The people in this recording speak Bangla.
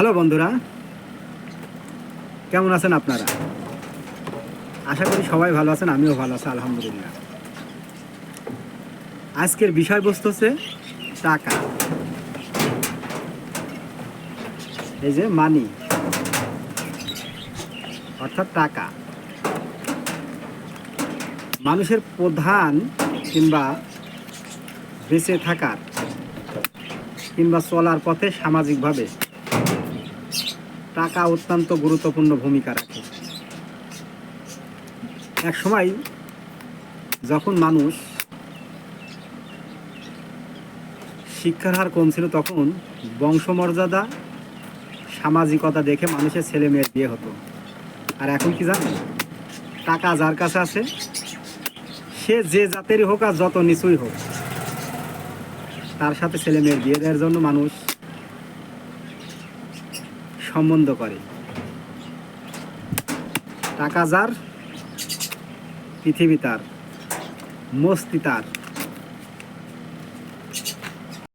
হ্যালো বন্ধুরা, কেমন আছেন আপনারা? আশা করি সবাই ভালো আছেন, আমিও ভালো আছি আলহামদুলিল্লাহ। আজকের বিষয়বস্তু হচ্ছে টাকা, এই যে মানি অর্থাৎ টাকা। মানুষের প্রধান কিংবা বেঁচে থাকার কিংবা চলার পথে সামাজিকভাবে টাকা অত্যন্ত গুরুত্বপূর্ণ ভূমিকা রাখে। এক সময় যখন মানুষ শিক্ষার হার কম ছিল, তখন বংশমর্যাদা সামাজিকতা দেখে মানুষের ছেলে মেয়ের বিয়ে হতো। আর এখন কি জানেন? টাকা যার কাছে আছে, সে যে জাতেরই হোক আর যত নিচুই হোক, তার সাথে ছেলে মেয়ের বিয়ে দেওয়ার জন্য মানুষ সম্বন্ধ করে। টাকা যার, পৃথিবী তার, মস্তি তার।